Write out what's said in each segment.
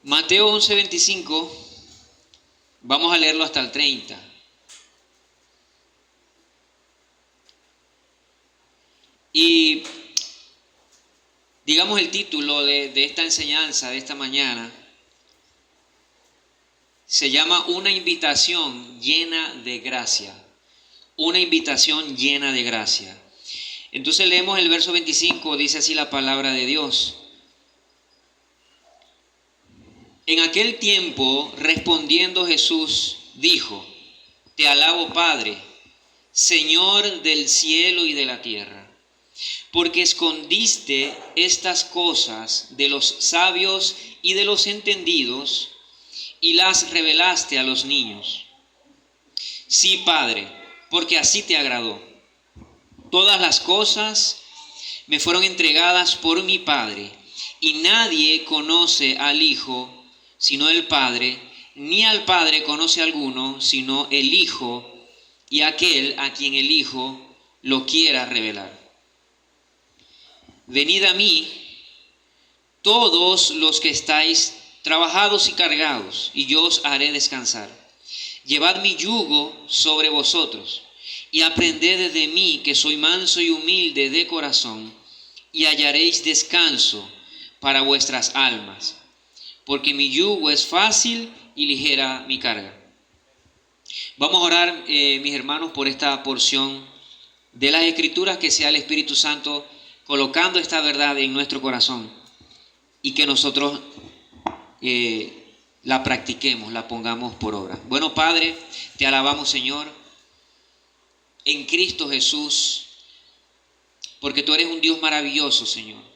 Mateo 11:25, vamos a leerlo hasta el 30. Y digamos el título de esta enseñanza de esta mañana se llama Una invitación llena de gracia. Una invitación llena de gracia. Entonces leemos el verso 25, dice así la palabra de Dios. En aquel tiempo, respondiendo Jesús, dijo: Te alabo, Padre, Señor del cielo y de la tierra, porque escondiste estas cosas de los sabios y de los entendidos y las revelaste a los niños. Sí, Padre, porque así te agradó. Todas las cosas me fueron entregadas por mi Padre, y nadie conoce al Hijo sino el Padre, ni al Padre conoce alguno sino el Hijo, y aquel a quien el Hijo lo quiera revelar. Venid a mí, todos los que estáis trabajados y cargados, y yo os haré descansar. Llevad mi yugo sobre vosotros, y aprended de mí, que soy manso y humilde de corazón, y hallaréis descanso para vuestras almas, porque mi yugo es fácil y ligera mi carga. Vamos a orar, mis hermanos, por esta porción de las Escrituras, que sea el Espíritu Santo colocando esta verdad en nuestro corazón y que nosotros la practiquemos, la pongamos por obra. Bueno, Padre, te alabamos, Señor, en Cristo Jesús, porque tú eres un Dios maravilloso, Señor.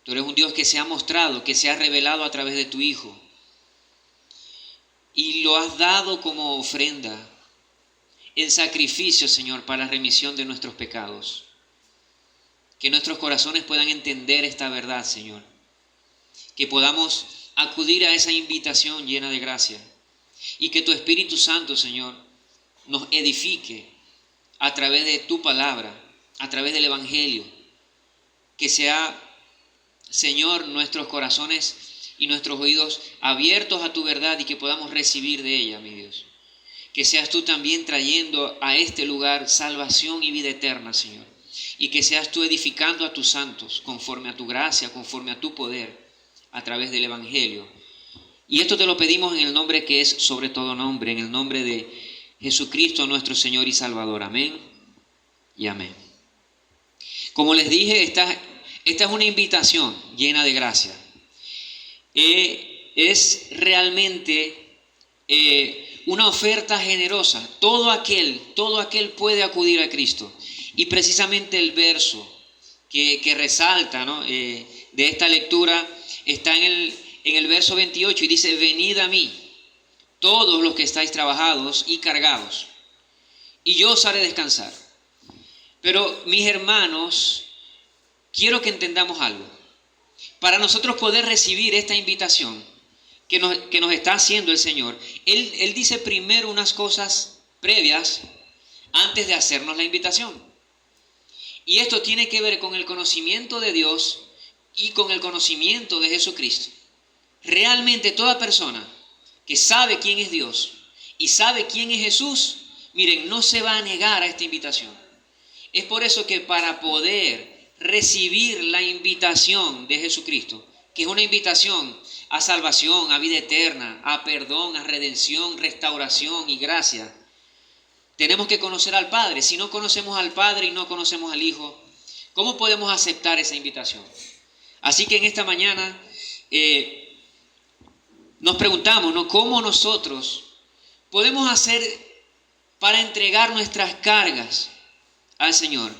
Tú eres un Dios que se ha mostrado, que se ha revelado a través de tu Hijo. Y lo has dado como ofrenda, en sacrificio, Señor, para la remisión de nuestros pecados. Que nuestros corazones puedan entender esta verdad, Señor. Que podamos acudir a esa invitación llena de gracia. Y que tu Espíritu Santo, Señor, nos edifique a través de tu palabra, a través del Evangelio. Que sea, Señor, nuestros corazones y nuestros oídos abiertos a tu verdad y que podamos recibir de ella, mi Dios. Que seas tú también trayendo a este lugar salvación y vida eterna, Señor. Y que seas tú edificando a tus santos conforme a tu gracia, conforme a tu poder, a través del Evangelio. Y esto te lo pedimos en el nombre que es sobre todo nombre, en el nombre de Jesucristo nuestro Señor y Salvador. Amén y amén. Como les dije, esta es una invitación llena de gracia. Es realmente una oferta generosa. Todo aquel puede acudir a Cristo. Y precisamente el verso que resalta, ¿no?, de esta lectura está en el verso 28 y dice: venid a mí, todos los que estáis trabajados y cargados, y yo os haré descansar. Pero, mis hermanos, quiero que entendamos algo. Para nosotros poder recibir esta invitación que nos está haciendo el Señor, Él dice primero unas cosas previas antes de hacernos la invitación. Y esto tiene que ver con el conocimiento de Dios y con el conocimiento de Jesucristo. Realmente toda persona que sabe quién es Dios y sabe quién es Jesús, miren, no se va a negar a esta invitación. Es por eso que para poder recibir la invitación de Jesucristo, que es una invitación a salvación, a vida eterna, a perdón, a redención, restauración y gracia, tenemos que conocer al Padre. Si no conocemos al Padre y no conocemos al Hijo, ¿cómo podemos aceptar esa invitación? Así que en esta mañana nos preguntamos, ¿no?, ¿cómo nosotros podemos hacer para entregar nuestras cargas al Señor?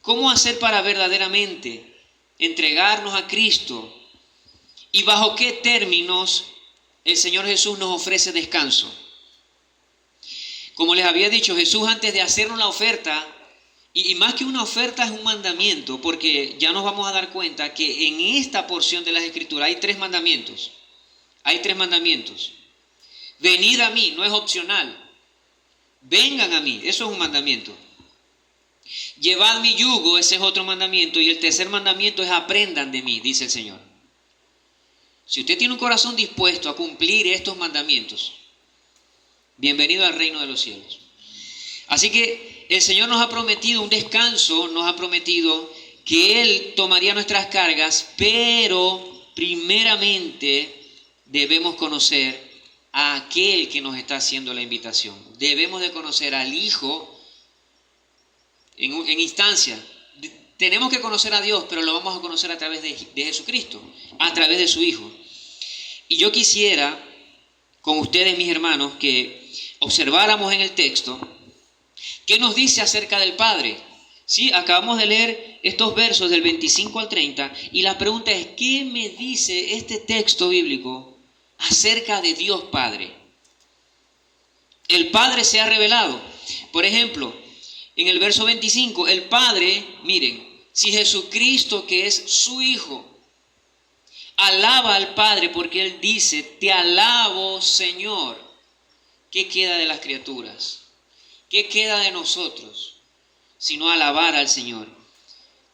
¿Cómo hacer para verdaderamente entregarnos a Cristo? ¿Y bajo qué términos el Señor Jesús nos ofrece descanso? Como les había dicho, Jesús, antes de hacernos la oferta, y más que una oferta, es un mandamiento, porque ya nos vamos a dar cuenta que en esta porción de las Escrituras hay tres mandamientos. Hay tres mandamientos. Venid a mí, no es opcional. Vengan a mí, eso es un mandamiento. Llevad mi yugo, ese es otro mandamiento. Y el tercer mandamiento es: aprendan de mí, dice el Señor. Si usted tiene un corazón dispuesto a cumplir estos mandamientos, bienvenido al reino de los cielos. Así que el Señor nos ha prometido un descanso, nos ha prometido que Él tomaría nuestras cargas, pero primeramente debemos conocer a aquel que nos está haciendo la invitación. Debemos de conocer al Hijo en instancia. Tenemos que conocer a Dios, pero lo vamos a conocer a través de Jesucristo, a través de su Hijo. Y yo quisiera, con ustedes, mis hermanos, que observáramos en el texto qué nos dice acerca del Padre. Sí, acabamos de leer estos versos del 25 al 30 y la pregunta es, ¿qué me dice este texto bíblico acerca de Dios Padre? El Padre se ha revelado. Por ejemplo, en el verso 25, el Padre, miren, si Jesucristo, que es su Hijo, alaba al Padre porque Él dice, te alabo, Señor, ¿qué queda de las criaturas? ¿Qué queda de nosotros sino alabar al Señor?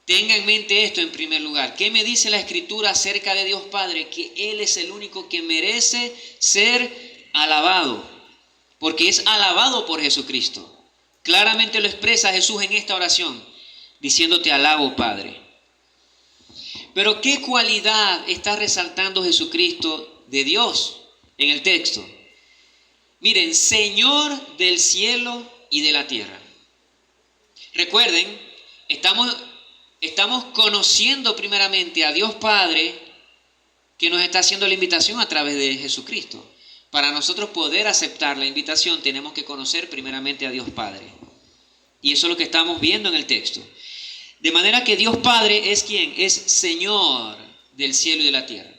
Tenga en mente esto en primer lugar. ¿Qué me dice la Escritura acerca de Dios Padre? Que Él es el único que merece ser alabado, porque es alabado por Jesucristo. Claramente lo expresa Jesús en esta oración, diciendo, te alabo, Padre. Pero ¿qué cualidad está resaltando Jesucristo de Dios en el texto? Miren, Señor del cielo y de la tierra. Recuerden, estamos conociendo primeramente a Dios Padre, que nos está haciendo la invitación a través de Jesucristo. Para nosotros poder aceptar la invitación tenemos que conocer primeramente a Dios Padre. Y eso es lo que estamos viendo en el texto. De manera que Dios Padre es ¿quién? Es Señor del cielo y de la tierra.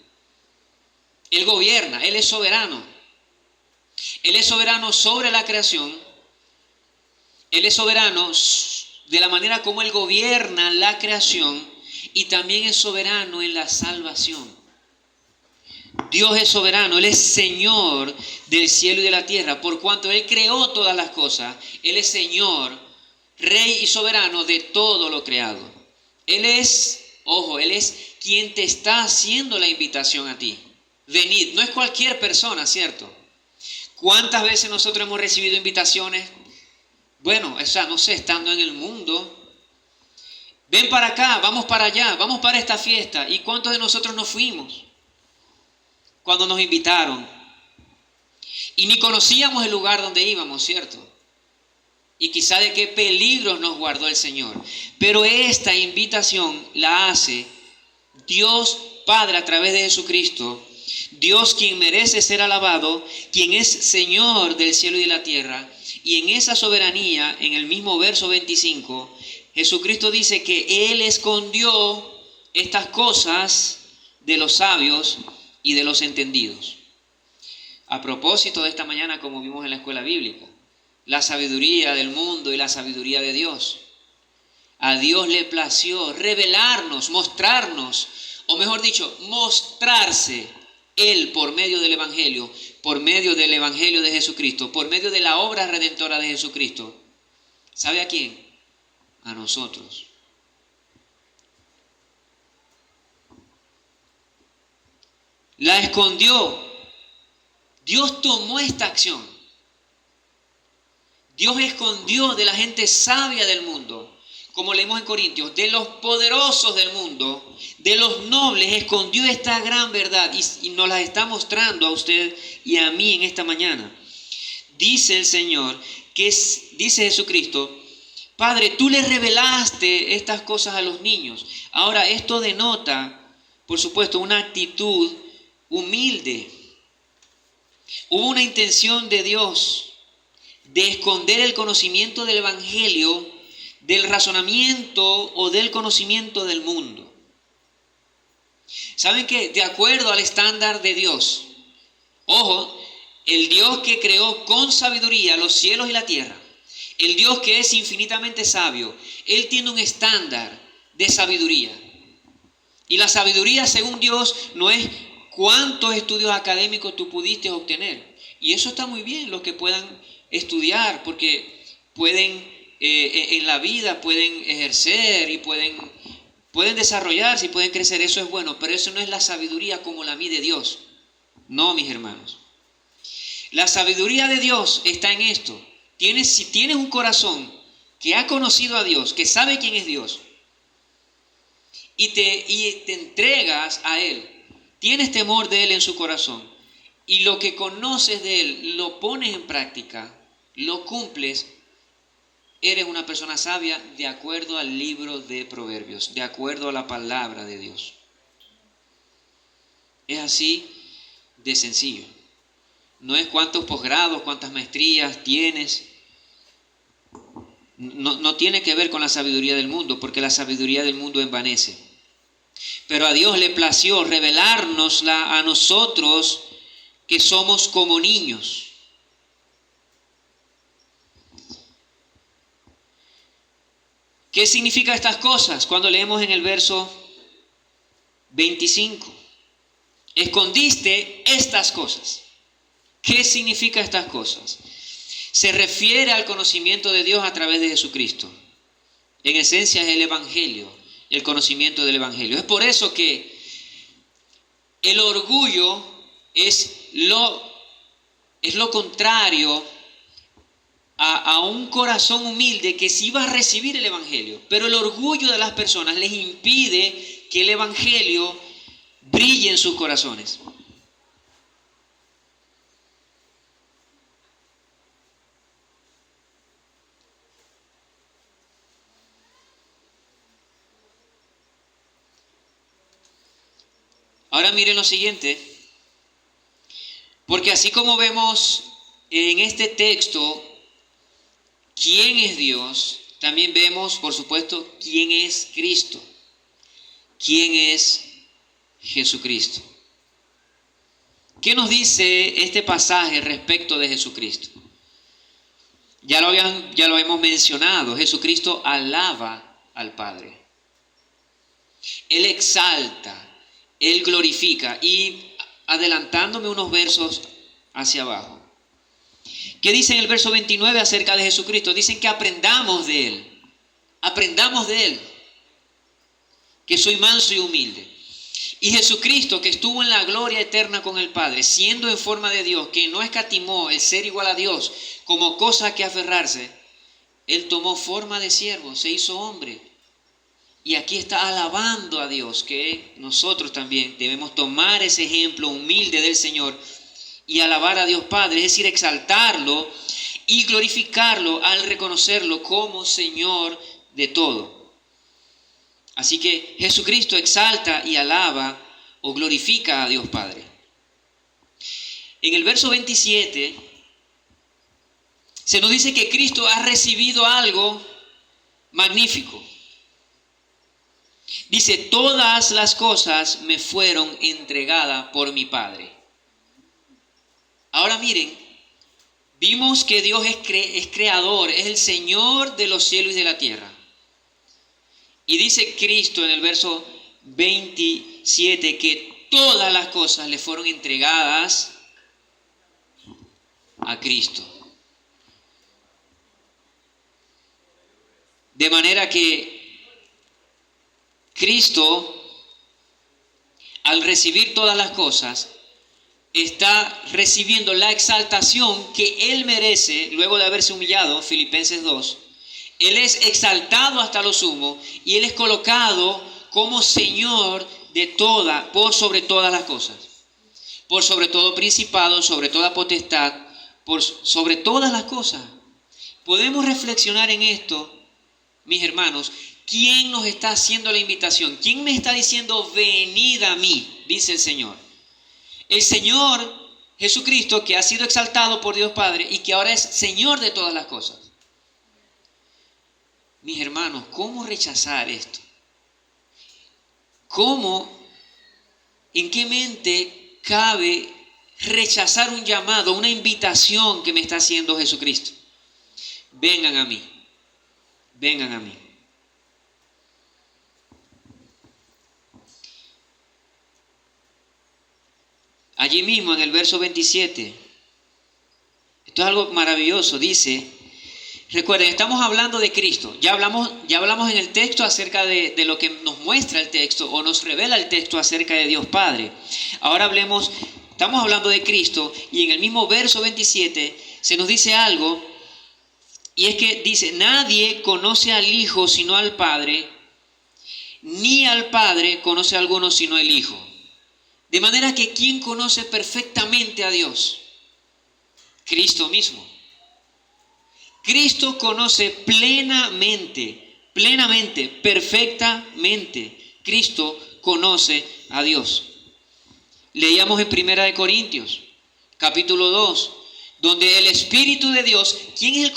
Él gobierna, Él es soberano. Él es soberano sobre la creación. Él es soberano de la manera como Él gobierna la creación y también es soberano en la salvación. Dios es soberano, Él es Señor del cielo y de la tierra. Por cuanto Él creó todas las cosas, Él es Señor, Rey y soberano de todo lo creado. Él es, ojo, Él es quien te está haciendo la invitación a ti. Venid, no es cualquier persona, ¿cierto? ¿Cuántas veces nosotros hemos recibido invitaciones? Bueno, o sea, no sé, estando en el mundo. Ven para acá, vamos para allá, vamos para esta fiesta. ¿Y cuántos de nosotros nos fuimos cuando nos invitaron? Y ni conocíamos el lugar donde íbamos, ¿cierto? Y quizá de qué peligros nos guardó el Señor. Pero esta invitación la hace Dios Padre a través de Jesucristo. Dios quien merece ser alabado, quien es Señor del cielo y de la tierra. Y en esa soberanía, en el mismo verso 25, Jesucristo dice que Él escondió estas cosas de los sabios y de los entendidos. A propósito de esta mañana, como vimos en la escuela bíblica, la sabiduría del mundo y la sabiduría de Dios. A Dios le plació revelarnos, mostrarnos, o mejor dicho, mostrarse Él por medio del Evangelio de Jesucristo, por medio de la obra redentora de Jesucristo. ¿Sabe a quién? A nosotros. La escondió. Dios tomó esta acción. Dios escondió de la gente sabia del mundo, como leemos en Corintios, de los poderosos del mundo, de los nobles, escondió esta gran verdad y nos la está mostrando a usted y a mí en esta mañana. Dice el Señor, dice Jesucristo, Padre, tú le revelaste estas cosas a los niños. Ahora, esto denota, por supuesto, una actitud humilde. Hubo una intención de Dios de esconder el conocimiento del Evangelio del razonamiento o del conocimiento del mundo. ¿Saben qué? De acuerdo al estándar de Dios, ojo, el Dios que creó con sabiduría los cielos y la tierra, el Dios que es infinitamente sabio, Él tiene un estándar de sabiduría. Y la sabiduría, según Dios, no es cuántos estudios académicos tú pudiste obtener. Y eso está muy bien, los que puedan estudiar, porque pueden en la vida pueden ejercer y pueden Pueden desarrollarse y pueden crecer, eso es bueno, pero eso no es la sabiduría como la mide Dios. No, mis hermanos. La sabiduría de Dios está en esto. Si tienes un corazón que ha conocido a Dios, que sabe quién es Dios, y te entregas a Él, tienes temor de Él en su corazón, y lo que conoces de Él lo pones en práctica, lo cumples, eres una persona sabia de acuerdo al libro de Proverbios, de acuerdo a la palabra de Dios. Es así de sencillo. No es cuántos posgrados, cuántas maestrías tienes. No tiene que ver con la sabiduría del mundo, porque la sabiduría del mundo envanece. Pero a Dios le plació revelárnosla a nosotros que somos como niños. ¿Qué significa estas cosas? Cuando leemos en el verso 25. Escondiste estas cosas. ¿Qué significa estas cosas? Se refiere al conocimiento de Dios a través de Jesucristo. En esencia es el Evangelio, el conocimiento del Evangelio. Es por eso que el orgullo es lo contrario a un corazón humilde que sí va a recibir el Evangelio. Pero el orgullo de las personas les impide que el Evangelio brille en sus corazones. Ahora miren lo siguiente, porque así como vemos en este texto quién es Dios, también vemos, por supuesto, quién es Cristo, quién es Jesucristo. ¿Qué nos dice este pasaje respecto de Jesucristo? Ya lo hemos mencionado, Jesucristo alaba al Padre. Él exalta, Él glorifica. Y adelantándome unos versos hacia abajo, ¿qué dice en el verso 29 acerca de Jesucristo? Dicen que aprendamos de Él, que soy manso y humilde. Y Jesucristo, que estuvo en la gloria eterna con el Padre, siendo en forma de Dios, que no escatimó el ser igual a Dios como cosa que aferrarse, Él tomó forma de siervo, se hizo hombre. Y aquí está alabando a Dios, que nosotros también debemos tomar ese ejemplo humilde del Señor y alabar a Dios Padre, es decir, exaltarlo y glorificarlo al reconocerlo como Señor de todo. Así que Jesucristo exalta y alaba o glorifica a Dios Padre. En el verso 27 se nos dice que Cristo ha recibido algo magnífico. Dice, todas las cosas me fueron entregadas por mi Padre. Ahora miren, vimos que Dios es creador, es el Señor de los cielos y de la tierra. Y dice Cristo en el verso 27 que todas las cosas le fueron entregadas a Cristo. De manera que Cristo, al recibir todas las cosas, está recibiendo la exaltación que Él merece luego de haberse humillado, Filipenses 2. Él es exaltado hasta lo sumo y Él es colocado como Señor de por sobre todas las cosas. Por sobre todo principado, sobre toda potestad, sobre todas las cosas. Podemos reflexionar en esto, mis hermanos. ¿Quién nos está haciendo la invitación? ¿Quién me está diciendo, venid a mí? Dice el Señor. El Señor Jesucristo, que ha sido exaltado por Dios Padre y que ahora es Señor de todas las cosas. Mis hermanos, ¿cómo rechazar esto? ¿En qué mente cabe rechazar un llamado, una invitación que me está haciendo Jesucristo? Vengan a mí, vengan a mí. Allí mismo en el verso 27, esto es algo maravilloso, dice, Recuerden, estamos hablando de Cristo. Ya hablamos en el texto acerca de lo que nos muestra el texto o nos revela el texto acerca de Dios Padre. Ahora estamos hablando de Cristo y en el mismo verso 27 se nos dice algo, y es que dice: nadie conoce al Hijo sino al Padre, ni al Padre conoce a alguno sino el Hijo. De manera que ¿quién conoce perfectamente a Dios? Cristo mismo. Cristo conoce plenamente, perfectamente. Cristo conoce a Dios. Leíamos en 1 Corintios, capítulo 2, donde el Espíritu de Dios, ¿quién es el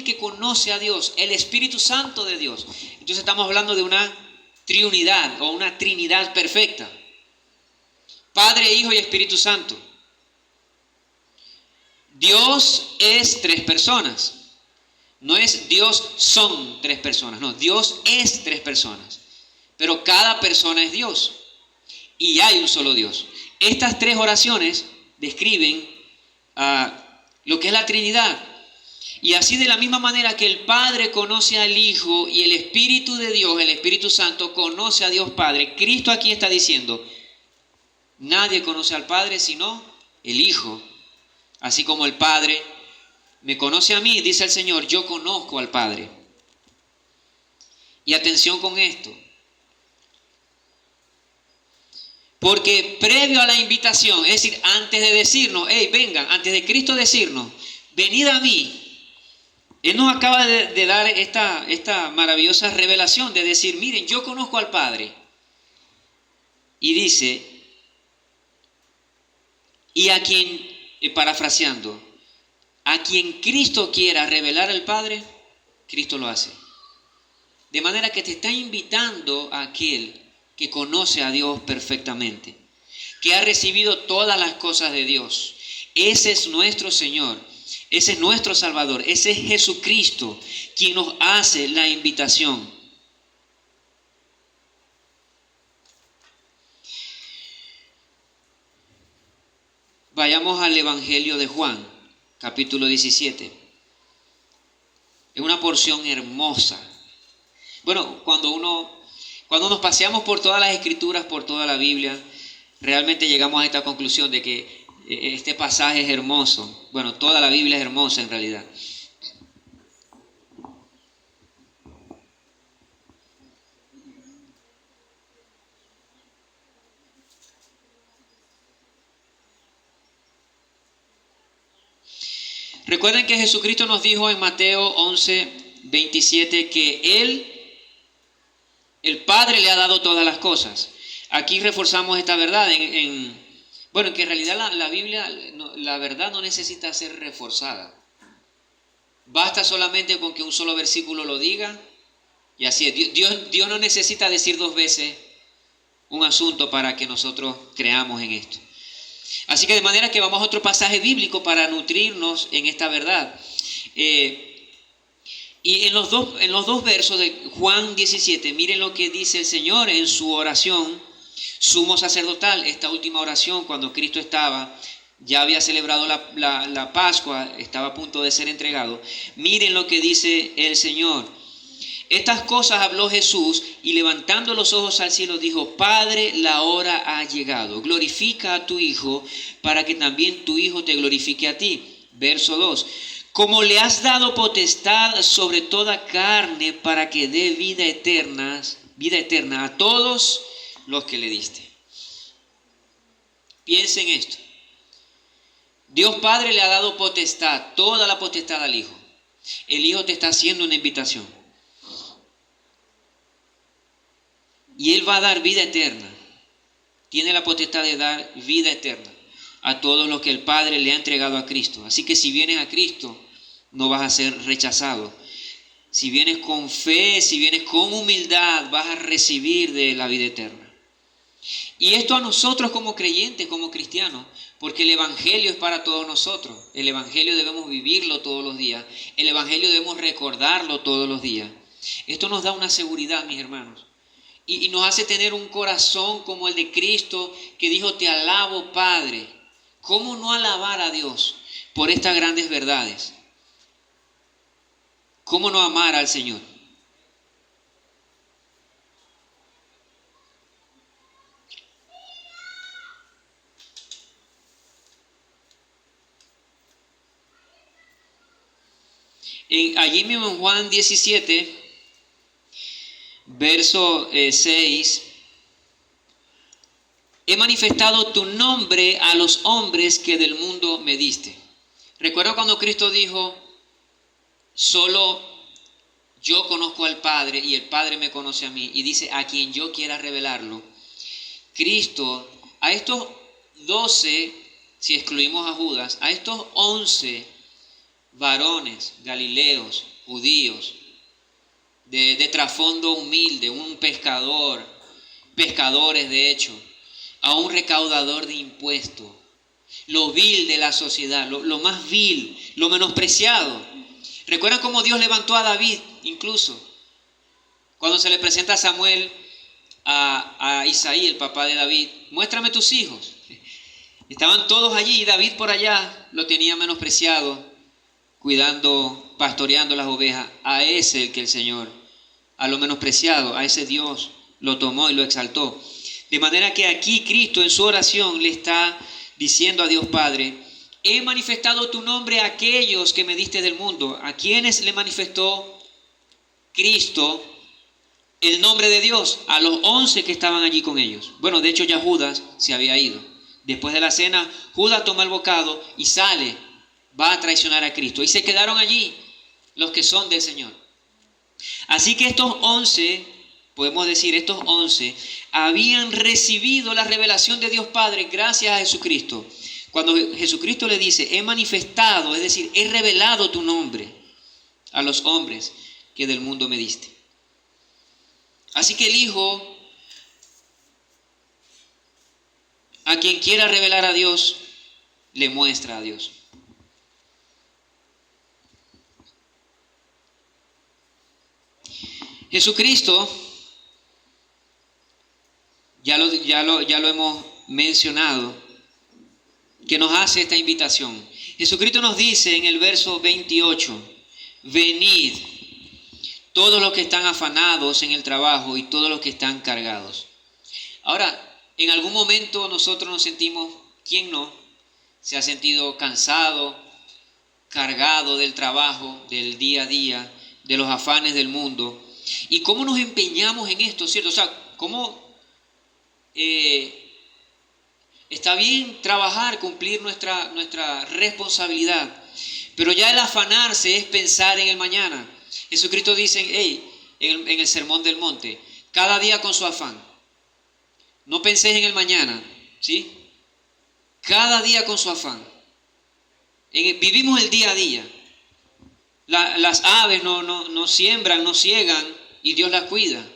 que conoce a Dios? El Espíritu Santo de Dios. Entonces estamos hablando de una triunidad o una trinidad perfecta. Padre, Hijo y Espíritu Santo. Dios es tres personas. No es Dios son tres personas, no, Dios es tres personas. Pero cada persona es Dios y hay un solo Dios. Estas tres oraciones describen lo que es la Trinidad. Y así, de la misma manera que el Padre conoce al Hijo y el Espíritu de Dios, el Espíritu Santo, conoce a Dios Padre, Cristo aquí está diciendo: nadie conoce al Padre sino el Hijo. Así como el Padre me conoce a mí, dice el Señor, yo conozco al Padre. Y atención con esto. Porque previo a la invitación, es decir, antes de decirnos, hey, vengan, antes de Cristo decirnos, venid a mí, Él nos acaba de dar esta maravillosa revelación de decir: miren, yo conozco al Padre. Y dice, y a quien, parafraseando, a quien Cristo quiera revelar al Padre, Cristo lo hace. De manera que te está invitando a aquel que conoce a Dios perfectamente, que ha recibido todas las cosas de Dios. Ese es nuestro Señor, ese es nuestro Salvador, ese es Jesucristo quien nos hace la invitación. Vayamos al Evangelio de Juan, capítulo 17. Es una porción hermosa. Bueno, cuando nos paseamos por todas las Escrituras, por toda la Biblia, realmente llegamos a esta conclusión de que este pasaje es hermoso. Bueno, toda la Biblia es hermosa en realidad. Recuerden que Jesucristo nos dijo en Mateo 11, 27 que el Padre le ha dado todas las cosas. Aquí reforzamos esta verdad bueno, que en realidad la Biblia, la verdad no necesita ser reforzada. Basta solamente con que un solo versículo lo diga y así es. Dios no necesita decir dos veces un asunto para que nosotros creamos en esto. Así que de manera que vamos a otro pasaje bíblico para nutrirnos en esta verdad. Y en los dos versos de Juan 17, miren lo que dice el Señor en su oración sumo sacerdotal, esta última oración cuando Cristo ya había celebrado la Pascua, estaba a punto de ser entregado. Miren lo que dice el Señor. Estas cosas habló Jesús y levantando los ojos al cielo dijo: Padre, la hora ha llegado. Glorifica a tu Hijo para que también tu Hijo te glorifique a ti. Verso 2. Como le has dado potestad sobre toda carne para que dé vida eterna a todos los que le diste. Piensen esto. Dios Padre le ha dado potestad, toda la potestad al Hijo. El Hijo te está haciendo una invitación. Y Él va a dar vida eterna. Tiene la potestad de dar vida eterna a todos los que el Padre le ha entregado a Cristo. Así que si vienes a Cristo, no vas a ser rechazado. Si vienes con fe, si vienes con humildad, vas a recibir de la vida eterna. Y esto a nosotros como creyentes, como cristianos, porque el Evangelio es para todos nosotros. El Evangelio debemos vivirlo todos los días. El Evangelio debemos recordarlo todos los días. Esto nos da una seguridad, mis hermanos. Y nos hace tener un corazón como el de Cristo, que dijo: te alabo, Padre. ¿Cómo no alabar a Dios por estas grandes verdades? ¿Cómo no amar al Señor? Allí mismo en Juan 17, verso 6, he manifestado tu nombre a los hombres que del mundo me diste. Recuerdo cuando Cristo dijo, solo yo conozco al Padre y el Padre me conoce a mí, y dice, a quien yo quiera revelarlo. Cristo, a estos 12, si excluimos a Judas, a estos 11 varones galileos, judíos, de trasfondo humilde, un pescador, pescadores de hecho, a un recaudador de impuestos, lo vil de la sociedad, lo más vil, lo menospreciado. ¿Recuerdan cómo Dios levantó a David incluso? Cuando se le presenta a Samuel, a Isaí, el papá de David, muéstrame tus hijos. Estaban todos allí y David por allá lo tenía menospreciado, cuidando, pastoreando las ovejas. A ese el que el Señor, a lo menospreciado, a ese Dios lo tomó y lo exaltó. De manera que aquí Cristo en su oración le está diciendo a Dios Padre, he manifestado tu nombre a aquellos que me diste del mundo. ¿A quienes le manifestó Cristo el nombre de Dios? A los 11 que estaban allí con ellos. Bueno, de hecho ya Judas se había ido. Después de la cena, Judas toma el bocado y sale, va a traicionar a Cristo. Y se quedaron allí los que son del Señor. Así que estos 11, podemos decir, estos 11 habían recibido la revelación de Dios Padre gracias a Jesucristo. Cuando Jesucristo le dice, he manifestado, es decir, he revelado tu nombre a los hombres que del mundo me diste. Así que el Hijo, a quien quiera revelar a Dios, le muestra a Dios. Jesucristo, ya lo hemos mencionado, que nos hace esta invitación. Jesucristo nos dice en el verso 28, venid, todos los que están afanados en el trabajo y todos los que están cargados. Ahora, en algún momento nosotros nos sentimos, ¿quién no? Se ha sentido cansado, cargado del trabajo, del día a día, de los afanes del mundo. ¿Y cómo nos empeñamos en esto, cierto? O sea, ¿cómo está bien trabajar, cumplir nuestra responsabilidad? Pero ya el afanarse es pensar en el mañana. Jesucristo dice, en el Sermón del Monte, cada día con su afán. No penséis en el mañana, ¿sí? Cada día con su afán. Vivimos el día a día. Las aves no siembran, no ciegan y Dios las cuida.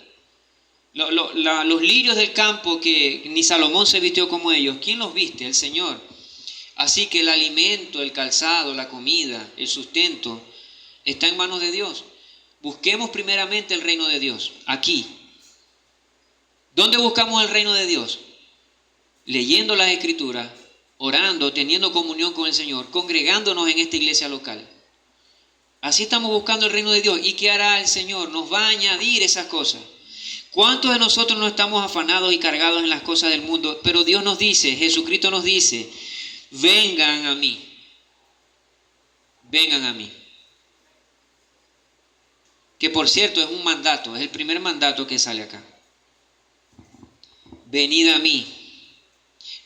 Los lirios del campo que ni Salomón se vistió como ellos, ¿quién los viste? El Señor. Así que el alimento, el calzado, la comida, el sustento está en manos de Dios. Busquemos primeramente el reino de Dios, aquí. ¿Dónde buscamos el reino de Dios? Leyendo las Escrituras, orando, teniendo comunión con el Señor, congregándonos en esta iglesia local. Así estamos buscando el reino de Dios. ¿Y qué hará el Señor? Nos va a añadir esas cosas. ¿Cuántos de nosotros no estamos afanados y cargados en las cosas del mundo? Pero Dios nos dice, Jesucristo nos dice, vengan a mí. Vengan a mí. Que por cierto es un mandato, es el primer mandato que sale acá. Venid a mí.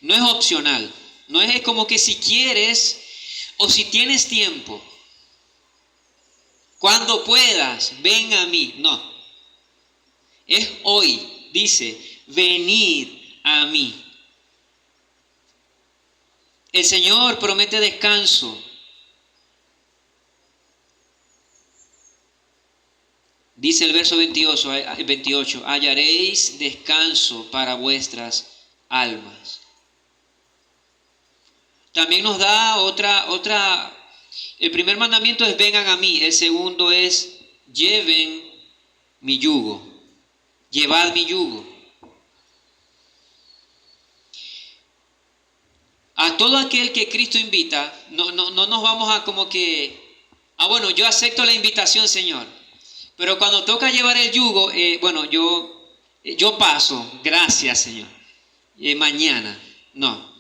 No es opcional, no es como que si quieres o si tienes tiempo, cuando puedas, ven a mí. No, es hoy, dice, venid a mí. El Señor promete descanso. Dice el verso 28, hallaréis descanso para vuestras almas. También nos da el primer mandamiento es vengan a mí, el segundo es lleven mi yugo, llevad mi yugo. A todo aquel que Cristo invita, no nos vamos a como que Bueno, yo acepto la invitación, Señor. Pero cuando toca llevar el yugo, yo paso, gracias, Señor. Mañana, no.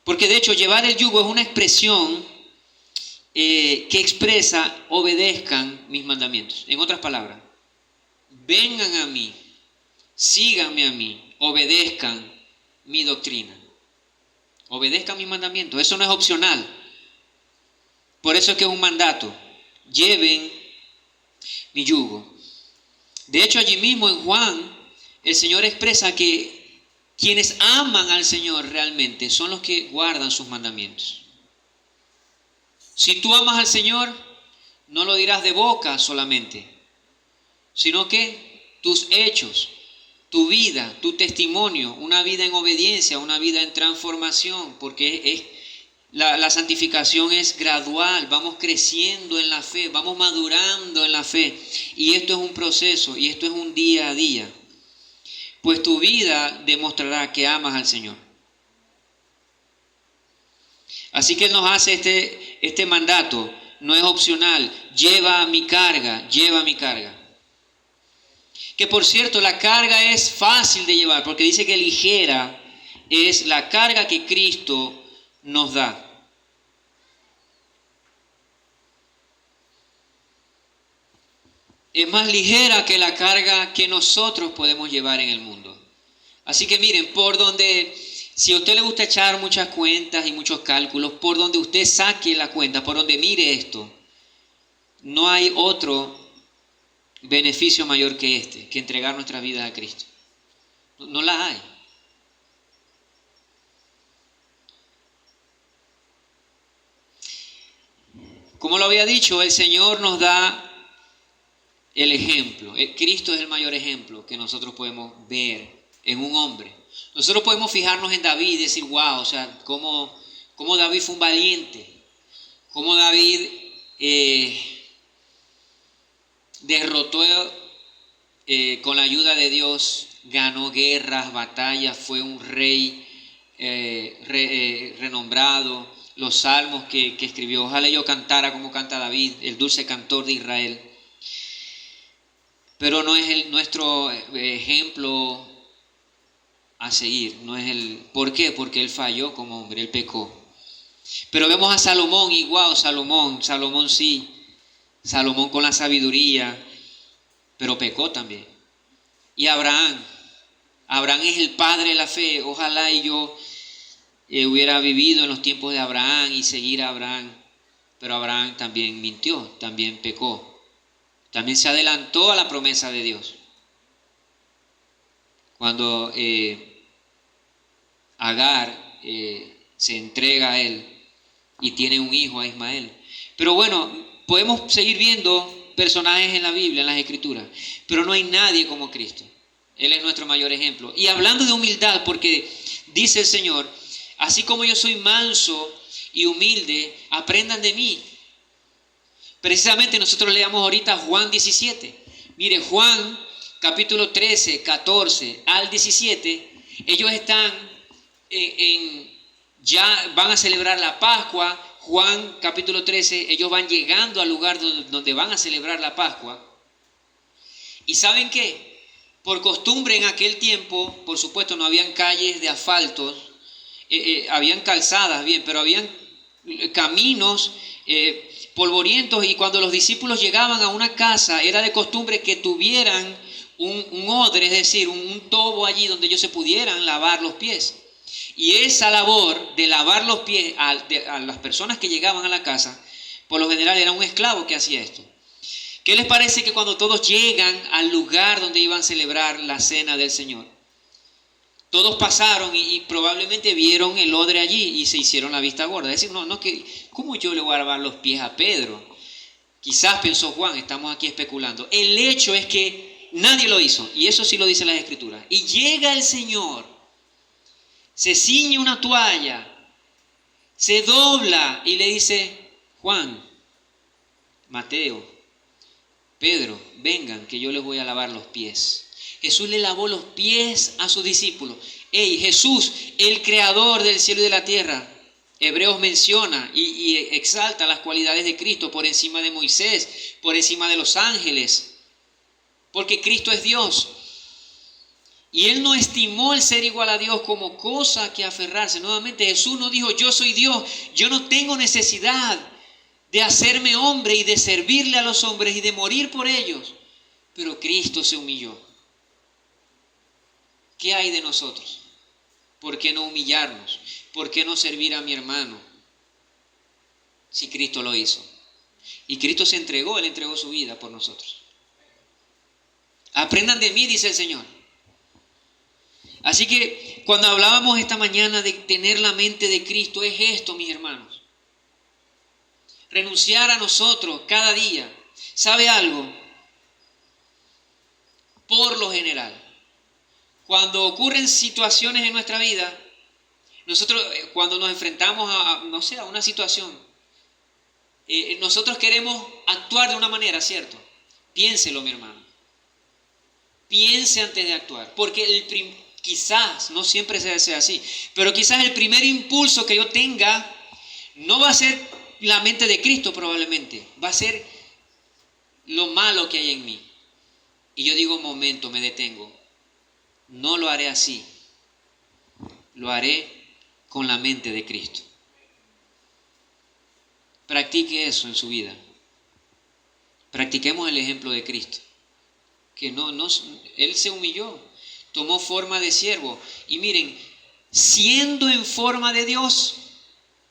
Porque de hecho llevar el yugo es una expresión que expresa obedezcan mis mandamientos. En otras palabras, vengan a mí, síganme a mí, obedezcan mi doctrina. Obedezcan mis mandamientos. Eso no es opcional. Por eso es que es un mandato. Lleven mi yugo. De hecho, allí mismo en Juan, el Señor expresa que quienes aman al Señor realmente son los que guardan sus mandamientos. Si tú amas al Señor, no lo dirás de boca solamente, sino que tus hechos, tu vida, tu testimonio, una vida en obediencia, una vida en transformación, porque la santificación es gradual, vamos creciendo en la fe, vamos madurando en la fe, y esto es un proceso, y esto es un día a día, pues tu vida demostrará que amas al Señor. Así que Él nos hace este mandato, no es opcional, lleva mi carga. Que por cierto, la carga es fácil de llevar, porque dice que ligera es la carga que Cristo nos da. Es más ligera que la carga que nosotros podemos llevar en el mundo. Así que miren, si a usted le gusta echar muchas cuentas y muchos cálculos, por donde usted saque la cuenta, por donde mire esto, no hay otro beneficio mayor que entregar nuestras vidas a Cristo. No la hay. Como lo había dicho, el Señor nos da el ejemplo. Cristo es el mayor ejemplo que nosotros podemos ver en un hombre. Nosotros podemos fijarnos en David y decir, wow, o sea, cómo David fue un valiente, cómo David derrotó con la ayuda de Dios, ganó guerras, batallas, fue un rey renombrado, los salmos que escribió. Ojalá yo cantara como canta David, el dulce cantor de Israel. Pero no es nuestro ejemplo a seguir. ¿Por qué? Porque él falló como hombre, él pecó. Pero vemos a Salomón y wow, Salomón sí, Salomón con la sabiduría, pero pecó también. Y Abraham es el padre de la fe. Ojalá yo hubiera vivido en los tiempos de Abraham y seguir a Abraham. Pero Abraham también mintió, también pecó. También se adelantó a la promesa de Dios. Cuando Agar se entrega a él y tiene un hijo, a Ismael. Pero bueno, podemos seguir viendo personajes en la Biblia, en las Escrituras, pero no hay nadie como Cristo. Él es nuestro mayor ejemplo. Y hablando de humildad, porque dice el Señor, así como yo soy manso y humilde, aprendan de mí. Precisamente nosotros leamos ahorita Juan 17. Mire, Juan capítulo 13, 14 al 17, ellos están ya van a celebrar la Pascua. Juan capítulo 13, ellos van llegando al lugar donde van a celebrar la Pascua. ¿Y saben qué? Por costumbre en aquel tiempo, por supuesto no habían calles de asfalto, habían calzadas, bien, pero habían caminos polvorientos, y cuando los discípulos llegaban a una casa era de costumbre que tuvieran un odre, es decir, un tobo allí donde ellos se pudieran lavar los pies. Y esa labor de lavar los pies a las personas que llegaban a la casa, por lo general era un esclavo que hacía esto. ¿Qué les parece que cuando todos llegan al lugar donde iban a celebrar la cena del Señor, todos pasaron y probablemente vieron el odre allí y se hicieron la vista gorda? Es decir, ¿cómo yo le voy a lavar los pies a Pedro? Quizás pensó Juan, estamos aquí especulando. El hecho es que nadie lo hizo, y eso sí lo dice las Escrituras. Y llega el Señor, se ciñe una toalla, se dobla y le dice, Juan, Mateo, Pedro, vengan que yo les voy a lavar los pies. Jesús le lavó los pies a sus discípulos. Jesús, el creador del cielo y de la tierra, Hebreos menciona y exalta las cualidades de Cristo por encima de Moisés, por encima de los ángeles, porque Cristo es Dios. Y Él no estimó el ser igual a Dios como cosa que aferrarse. Nuevamente Jesús no dijo, yo soy Dios, yo no tengo necesidad de hacerme hombre y de servirle a los hombres y de morir por ellos. Pero Cristo se humilló. ¿Qué hay de nosotros? ¿Por qué no humillarnos? ¿Por qué no servir a mi hermano? Si Cristo lo hizo. Y Cristo se entregó, Él entregó su vida por nosotros. Aprendan de mí, dice el Señor. Así que cuando hablábamos esta mañana de tener la mente de Cristo, es esto, mis hermanos. Renunciar a nosotros cada día. ¿Sabe algo? Por lo general, cuando ocurren situaciones en nuestra vida, nosotros cuando nos enfrentamos a una situación, nosotros queremos actuar de una manera, ¿cierto? Piénselo, mi hermano. Piense antes de actuar, porque quizás, no siempre sea así, pero quizás el primer impulso que yo tenga no va a ser la mente de Cristo probablemente, va a ser lo malo que hay en mí. Y yo digo, un momento, me detengo. No lo haré así, lo haré con la mente de Cristo. Practique eso en su vida. Practiquemos el ejemplo de Cristo. Que Él se humilló, tomó forma de siervo. Y miren, siendo en forma de Dios,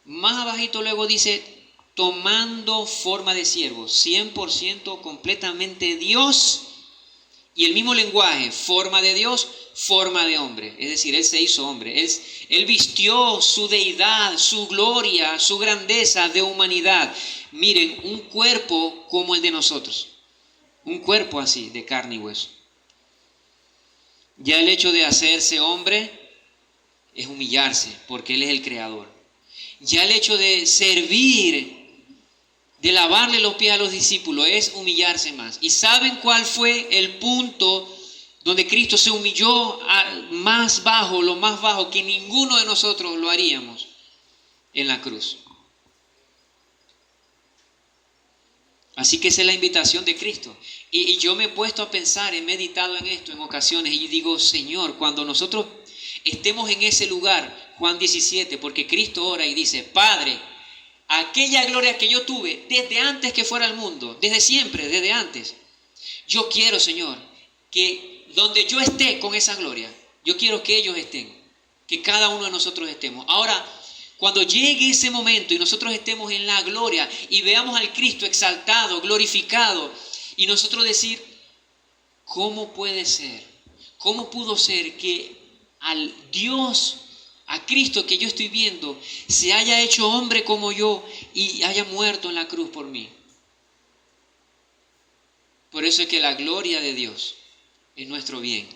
más abajito luego dice, tomando forma de siervo, 100% completamente Dios. Y el mismo lenguaje, forma de Dios, forma de hombre. Es decir, Él se hizo hombre. Él vistió su deidad, su gloria, su grandeza de humanidad. Miren, un cuerpo como el de nosotros. Un cuerpo así, de carne y hueso. Ya el hecho de hacerse hombre es humillarse, porque Él es el creador. Ya el hecho de servir, de lavarle los pies a los discípulos, es humillarse más. ¿Y saben cuál fue el punto donde Cristo se humilló más bajo, lo más bajo que ninguno de nosotros lo haríamos? En la cruz. Así que esa es la invitación de Cristo. Y yo me he puesto a pensar, he meditado en esto en ocasiones y digo, Señor, cuando nosotros estemos en ese lugar, Juan 17, porque Cristo ora y dice, Padre, aquella gloria que yo tuve desde antes que fuera el mundo, desde siempre, desde antes, yo quiero, Señor, que donde yo esté con esa gloria, yo quiero que ellos estén, que cada uno de nosotros estemos. Ahora, cuando llegue ese momento y nosotros estemos en la gloria y veamos al Cristo exaltado, glorificado, y nosotros decir, ¿cómo puede ser? ¿Cómo pudo ser que al Dios, a Cristo que yo estoy viendo, se haya hecho hombre como yo y haya muerto en la cruz por mí? Por eso es que la gloria de Dios es nuestro bien.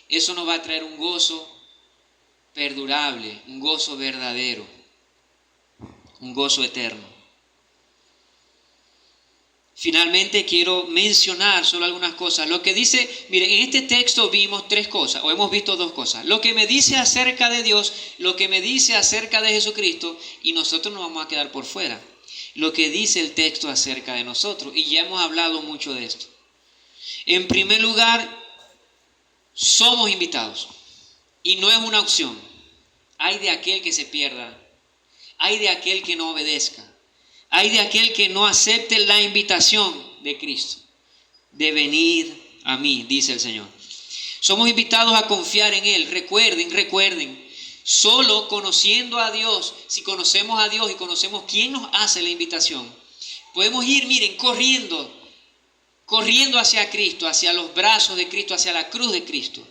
Eso nos va a traer un gozo perdurable, un gozo verdadero, un gozo eterno. Finalmente quiero mencionar solo algunas cosas. Lo que dice, miren, en este texto vimos tres cosas, o hemos visto dos cosas. Lo que me dice acerca de Dios, lo que me dice acerca de Jesucristo, y nosotros nos vamos a quedar por fuera. Lo que dice el texto acerca de nosotros, y ya hemos hablado mucho de esto. En primer lugar, somos invitados, y no es una opción. Hay de aquel que se pierda, hay de aquel que no obedezca. Hay de aquel que no acepte la invitación de Cristo, de venir a mí, dice el Señor. Somos invitados a confiar en Él. Recuerden, solo conociendo a Dios, si conocemos a Dios y conocemos quién nos hace la invitación, podemos ir, miren, corriendo hacia Cristo, hacia los brazos de Cristo, hacia la cruz de Cristo.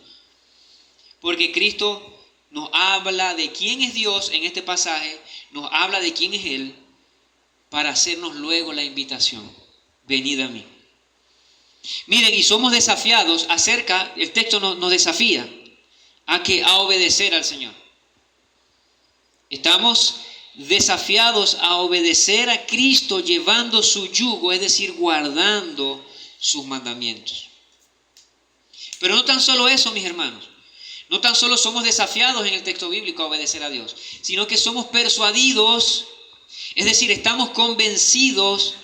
Porque Cristo nos habla de quién es Dios en este pasaje, nos habla de quién es Él, para hacernos luego la invitación, venid a mí. Miren, y somos desafiados el texto nos desafía a obedecer al Señor. Estamos desafiados a obedecer a Cristo llevando su yugo, es decir, guardando sus mandamientos. Pero no tan solo eso, mis hermanos. No tan solo somos desafiados en el texto bíblico a obedecer a Dios, sino que somos persuadidos, es decir, estamos convencidos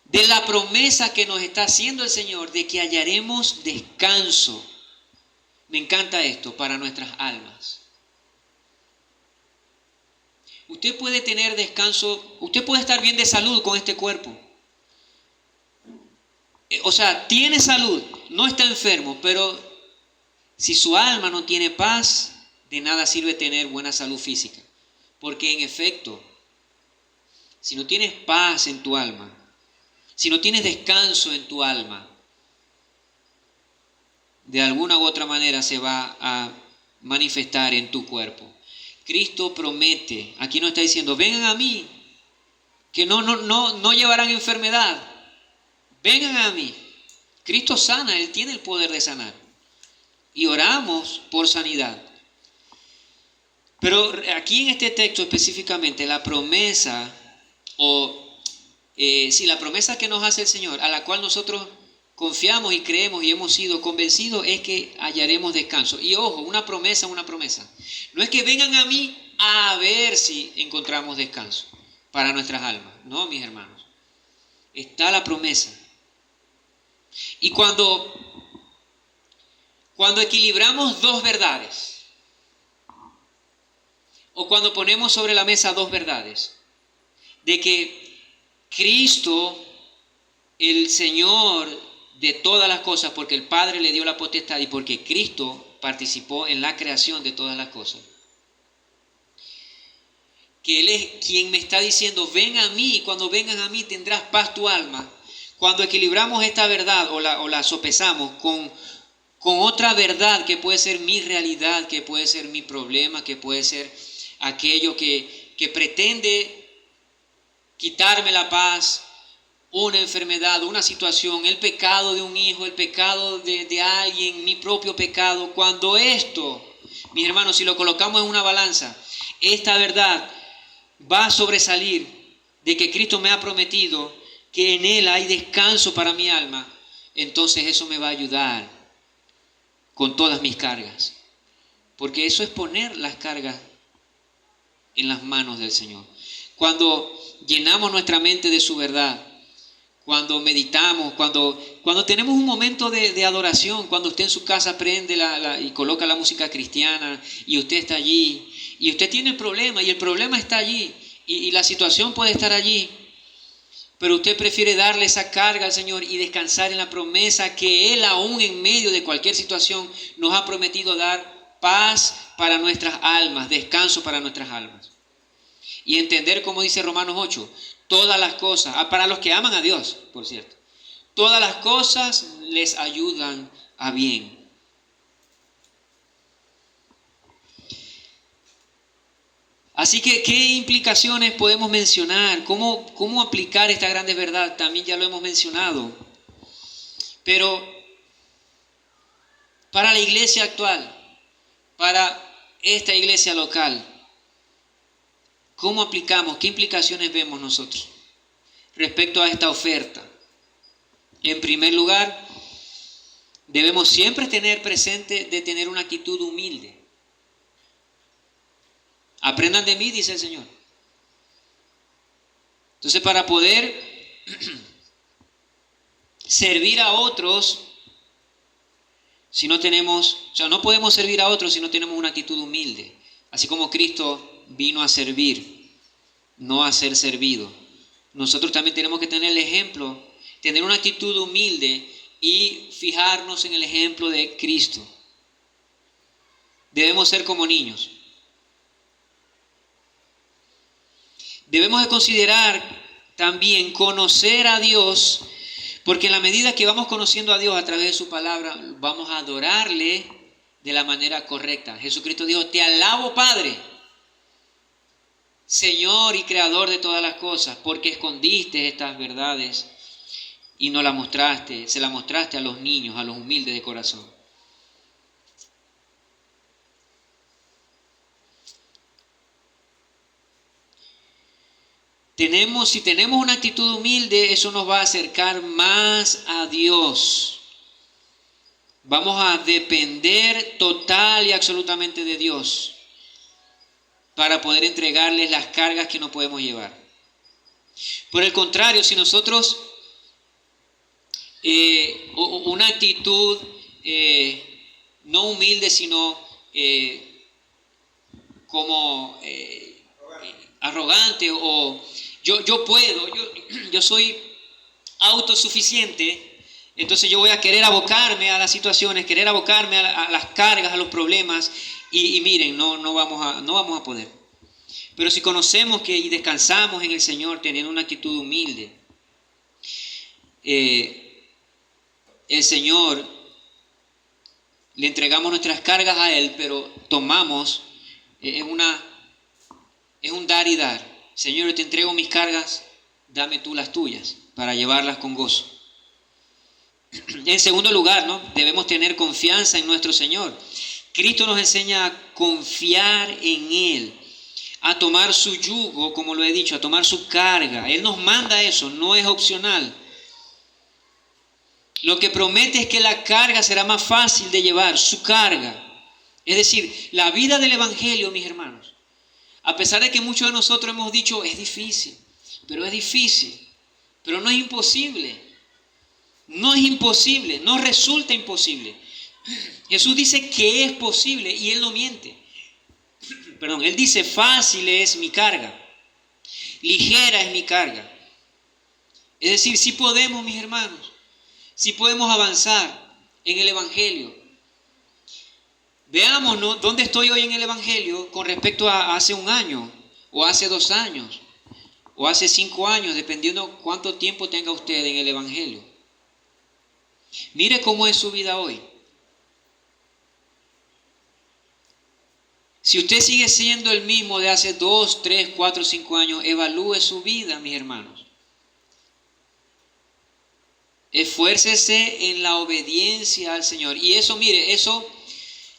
de la promesa que nos está haciendo el Señor de que hallaremos descanso. Me encanta esto para nuestras almas. Usted puede tener descanso, usted puede estar bien de salud con este cuerpo. O sea, tiene salud, no está enfermo, pero si su alma no tiene paz, de nada sirve tener buena salud física. Porque en efecto, si no tienes paz en tu alma, si no tienes descanso en tu alma, de alguna u otra manera se va a manifestar en tu cuerpo. Cristo promete, aquí nos está diciendo, vengan a mí, que no llevarán enfermedad. Vengan a mí. Cristo sana, Él tiene el poder de sanar. Y oramos por sanidad. Pero aquí en este texto específicamente, la promesa, la promesa que nos hace el Señor, a la cual nosotros confiamos y creemos y hemos sido convencidos, es que hallaremos descanso. Y ojo, una promesa. No es que vengan a mí a ver si encontramos descanso para nuestras almas. No, mis hermanos. Está la promesa. Y cuando equilibramos dos verdades, o cuando ponemos sobre la mesa dos verdades, de que Cristo, el Señor de todas las cosas, porque el Padre le dio la potestad y porque Cristo participó en la creación de todas las cosas, que Él es quien me está diciendo, ven a mí, y cuando vengan a mí tendrás paz tu alma. Cuando equilibramos esta verdad o la sopesamos con otra verdad que puede ser mi realidad, que puede ser mi problema, que puede ser aquello que pretende quitarme la paz, una enfermedad, una situación, el pecado de un hijo, el pecado de alguien, mi propio pecado. Cuando esto, mis hermanos, si lo colocamos en una balanza, esta verdad va a sobresalir de que Cristo me ha prometido que en Él hay descanso para mi alma, entonces eso me va a ayudar con todas mis cargas. Porque eso es poner las cargas en las manos del Señor. Cuando llenamos nuestra mente de su verdad, cuando meditamos, cuando tenemos un momento de adoración, cuando usted en su casa prende y coloca la música cristiana y usted está allí y usted tiene el problema y el problema está allí y la situación puede estar allí, pero usted prefiere darle esa carga al Señor y descansar en la promesa que Él aún en medio de cualquier situación nos ha prometido dar paz para nuestras almas, descanso para nuestras almas. Y entender, como dice Romanos 8, todas las cosas, para los que aman a Dios, por cierto, todas las cosas les ayudan a bien. Así que, ¿qué implicaciones podemos mencionar? ¿Cómo aplicar esta grande verdad? También ya lo hemos mencionado. Pero para la iglesia actual, para esta iglesia local, ¿cómo aplicamos? ¿Qué implicaciones vemos nosotros respecto a esta oferta? En primer lugar, debemos siempre tener presente de tener una actitud humilde. Aprendan de mí, dice el Señor. Entonces, para poder servir a otros, no podemos servir a otros si no tenemos una actitud humilde. Así como Cristo vino a servir, no a ser servido. Nosotros también tenemos que tener el ejemplo, tener una actitud humilde y fijarnos en el ejemplo de Cristo. Debemos ser como niños. Debemos de considerar también conocer a Dios, porque en la medida que vamos conociendo a Dios a través de su palabra, vamos a adorarle de la manera correcta. Jesucristo dijo, te alabo, Padre, Señor y Creador de todas las cosas, porque escondiste estas verdades y no las mostraste, se las mostraste a los niños, a los humildes de corazón. Si tenemos una actitud humilde, eso nos va a acercar más a Dios. Vamos a depender total y absolutamente de Dios para poder entregarles las cargas que no podemos llevar. Por el contrario, si nosotros una actitud no humilde, sino como arrogante, o yo puedo, yo soy autosuficiente, entonces yo voy a querer abocarme a las situaciones, querer abocarme a las cargas, a los problemas, y miren, no vamos a poder. Pero si conocemos y descansamos en el Señor teniendo una actitud humilde, el Señor, le entregamos nuestras cargas a Él, pero tomamos, es un dar y dar. Señor, yo te entrego mis cargas, dame tú las tuyas para llevarlas con gozo. En segundo lugar, ¿no? Debemos tener confianza en nuestro Señor. Cristo nos enseña a confiar en Él, a tomar su yugo, como lo he dicho, a tomar su carga. Él nos manda eso, no es opcional. Lo que promete es que la carga será más fácil de llevar, su carga. Es decir, la vida del Evangelio, mis hermanos, a pesar de que muchos de nosotros hemos dicho, es difícil, pero no es imposible. No es imposible, no resulta imposible. Jesús dice que es posible y Él no miente. Él dice, fácil es mi carga, ligera es mi carga. Es decir, sí podemos, mis hermanos, sí podemos avanzar en el Evangelio. Veamos, ¿no?, dónde estoy hoy en el Evangelio con respecto a hace un año, o hace 2 años, o hace 5 años, dependiendo cuánto tiempo tenga usted en el Evangelio. Mire cómo es su vida hoy. Si usted sigue siendo el mismo de hace 2, 3, 4, 5 años, evalúe su vida, mis hermanos. Esfuércese en la obediencia al Señor. Y eso, mire,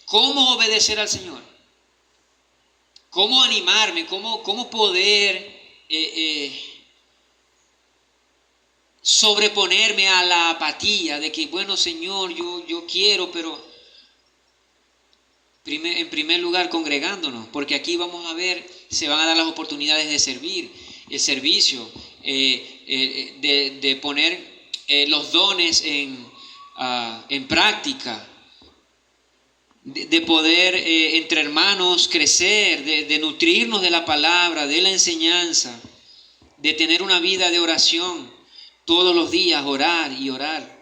¿cómo obedecer al Señor? ¿Cómo animarme? ¿Cómo poder sobreponerme a la apatía de que, bueno, Señor, yo quiero, pero en primer lugar congregándonos, porque aquí vamos a ver, se van a dar las oportunidades de servir, el servicio, de poner los dones en práctica, de poder entre hermanos crecer, de nutrirnos de la palabra, de la enseñanza, de tener una vida de oración todos los días, orar y orar.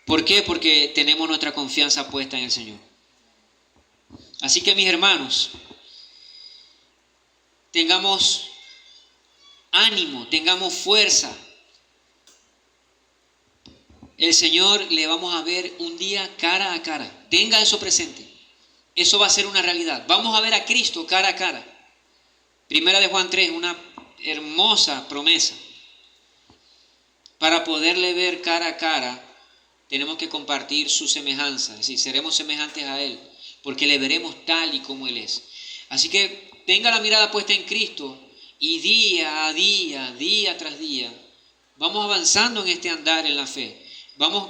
¿Por qué? Porque tenemos nuestra confianza puesta en el Señor. Así que, mis hermanos, tengamos ánimo, tengamos fuerza. El Señor le vamos a ver un día cara a cara. Tenga eso presente. Eso va a ser una realidad. Vamos a ver a Cristo cara a cara. Primera de Juan 3, una hermosa promesa. Para poderle ver cara a cara, tenemos que compartir su semejanza. Es decir, seremos semejantes a Él, porque le veremos tal y como Él es. Así que tenga la mirada puesta en Cristo y día a día, día tras día, vamos avanzando en este andar en la fe. Vamos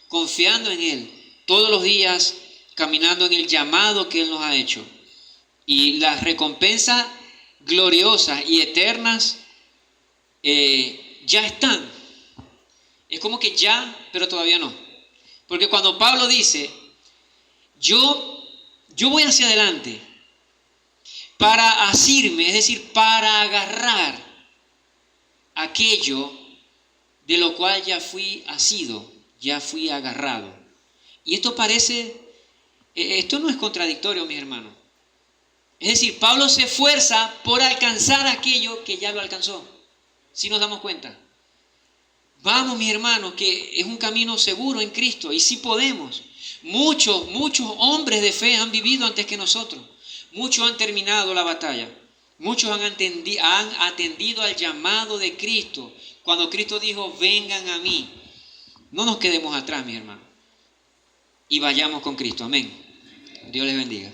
confiando en Él todos los días, caminando en el llamado que Él nos ha hecho. Y las recompensas gloriosas y eternas ya están. Es como que ya, pero todavía no. Porque cuando Pablo dice, yo voy hacia adelante para asirme, es decir, para agarrar aquello de lo cual ya fui asido, ya fui agarrado. Y esto no es contradictorio, mis hermanos. Es decir, Pablo se esfuerza por alcanzar aquello que ya lo alcanzó. ¿Sí nos damos cuenta? Vamos, mis hermanos, que es un camino seguro en Cristo y sí podemos. Muchos hombres de fe han vivido antes que nosotros. Muchos han terminado la batalla. Muchos han atendido al llamado de Cristo. Cuando Cristo dijo, vengan a mí. No nos quedemos atrás, mis hermanos. Y vayamos con Cristo. Amén. Dios les bendiga.